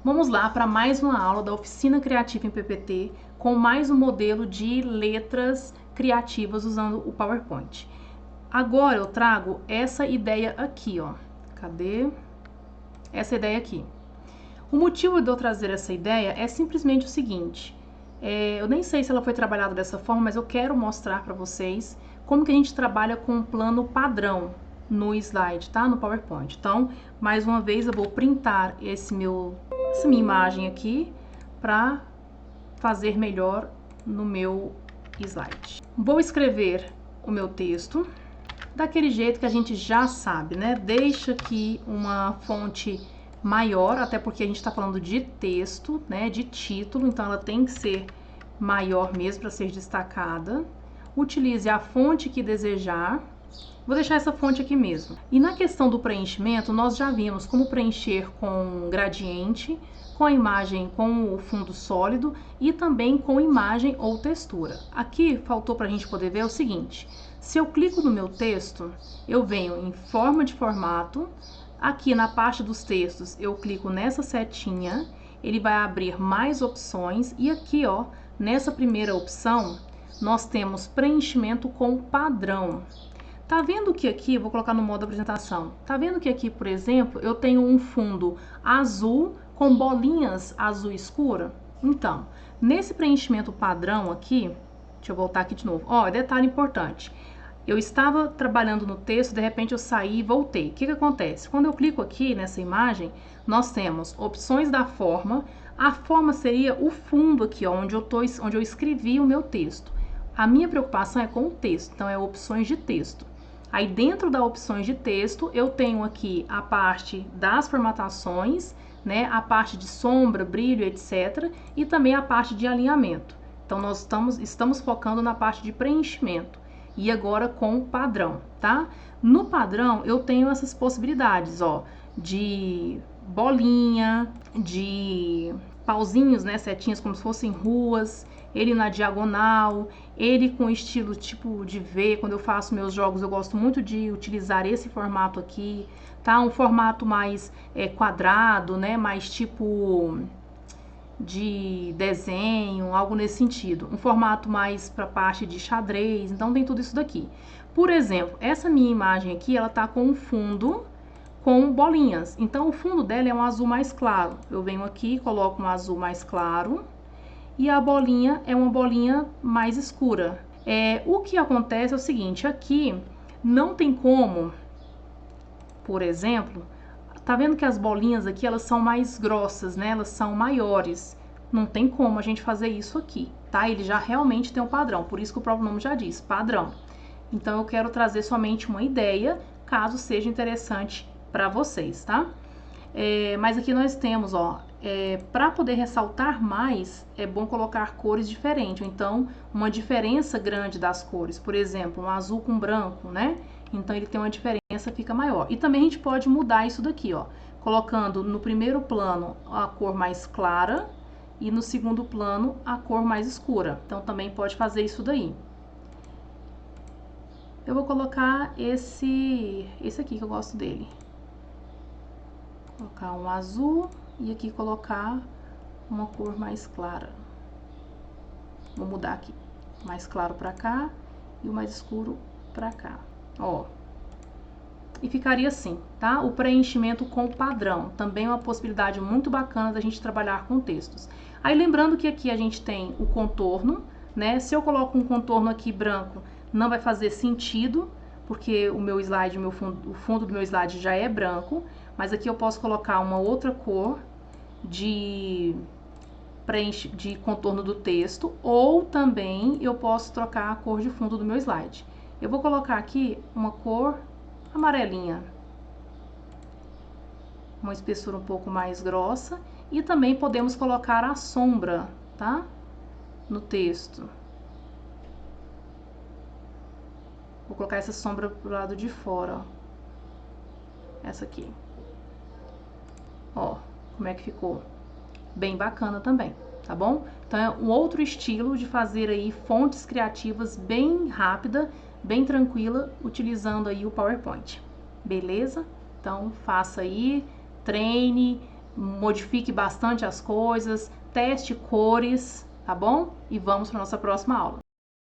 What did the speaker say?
Vamos lá para mais uma aula da Oficina Criativa em PPT com mais um modelo de letras criativas usando o PowerPoint. Agora eu trago essa ideia aqui, ó. Cadê? Essa ideia aqui. O motivo de eu trazer essa ideia é simplesmente o seguinte. Eu nem sei se ela foi trabalhada dessa forma, mas eu quero mostrar para vocês como que a gente trabalha com um plano padrão no slide, tá? No PowerPoint. Então, mais uma vez, eu vou printar essa minha imagem aqui para fazer melhor no meu slide. Vou escrever o meu texto daquele jeito que a gente já sabe, né? Deixa aqui uma fonte maior, até porque a gente está falando de texto, né? De título, então ela tem que ser maior mesmo para ser destacada. Utilize a fonte que desejar. Vou deixar essa fonte aqui mesmo. E na questão do preenchimento, nós já vimos como preencher com gradiente, com a imagem com o fundo sólido e também com imagem ou textura. Aqui faltou para a gente poder ver o seguinte: se eu clico no meu texto, eu venho em forma de formato, aqui na parte dos textos eu clico nessa setinha, ele vai abrir mais opções e aqui, ó, nessa primeira opção, nós temos preenchimento com padrão. Tá vendo que aqui, vou colocar no modo apresentação, tá vendo que aqui, por exemplo, eu tenho um fundo azul com bolinhas azul escura? Então, nesse preenchimento padrão aqui, deixa eu voltar aqui de novo, ó, detalhe importante, eu estava trabalhando no texto, de repente eu saí e voltei. O que acontece? Quando eu clico aqui nessa imagem, nós temos opções da forma, a forma seria o fundo aqui, ó, onde eu escrevi o meu texto. A minha preocupação é com o texto, então é opções de texto. Aí dentro das opções de texto, eu tenho aqui a parte das formatações, né, a parte de sombra, brilho, etc. E também a parte de alinhamento. Então nós estamos focando na parte de preenchimento. E agora com o padrão, tá? No padrão eu tenho essas possibilidades, ó, de bolinha, de pauzinhos, né, setinhas como se fossem ruas, ele na diagonal, ele com estilo tipo de V. Quando eu faço meus jogos eu gosto muito de utilizar esse formato aqui, tá? Um formato mais quadrado, né, mais tipo de desenho, algo nesse sentido. Um formato mais para parte de xadrez, então tem tudo isso daqui. Por exemplo, essa minha imagem aqui, ela tá com um fundo com bolinhas. Então o fundo dela é um azul mais claro. Eu venho aqui, coloco um azul mais claro e a bolinha é uma bolinha mais escura. O que acontece é o seguinte, aqui não tem como, por exemplo, tá vendo que as bolinhas aqui, elas são mais grossas, né? Elas são maiores. Não tem como a gente fazer isso aqui, tá? Ele já realmente tem um padrão, por isso que o próprio nome já diz, padrão. Então eu quero trazer somente uma ideia, caso seja interessante para vocês, tá? Mas aqui nós temos, ó, para poder ressaltar mais, é bom colocar cores diferentes, ou então uma diferença grande das cores. Por exemplo, um azul com branco, né? Então ele tem uma diferença, fica maior. E também a gente pode mudar isso daqui, ó, colocando no primeiro plano a cor mais clara e no segundo plano a cor mais escura. Então também pode fazer isso daí. Eu vou colocar esse aqui que eu gosto dele. Colocar um azul e aqui colocar uma cor mais clara. Vou mudar aqui, mais claro para cá e o mais escuro para cá, ó. E ficaria assim, tá? O preenchimento com padrão, também é uma possibilidade muito bacana da gente trabalhar com textos. Aí lembrando que aqui a gente tem o contorno, né? Se eu coloco um contorno aqui branco, não vai fazer sentido, porque o meu slide, o fundo do meu slide já é branco, mas aqui eu posso colocar uma outra cor de contorno do texto, ou também eu posso trocar a cor de fundo do meu slide. Eu vou colocar aqui uma cor amarelinha, uma espessura um pouco mais grossa, e também podemos colocar a sombra, tá? No texto. Vou colocar essa sombra pro lado de fora, ó. Essa aqui. Ó, como é que ficou? Bem bacana também, tá bom? Então é um outro estilo de fazer aí fontes criativas bem rápida, bem tranquila, utilizando aí o PowerPoint. Beleza? Então faça aí, treine, modifique bastante as coisas, teste cores, tá bom? E vamos para nossa próxima aula.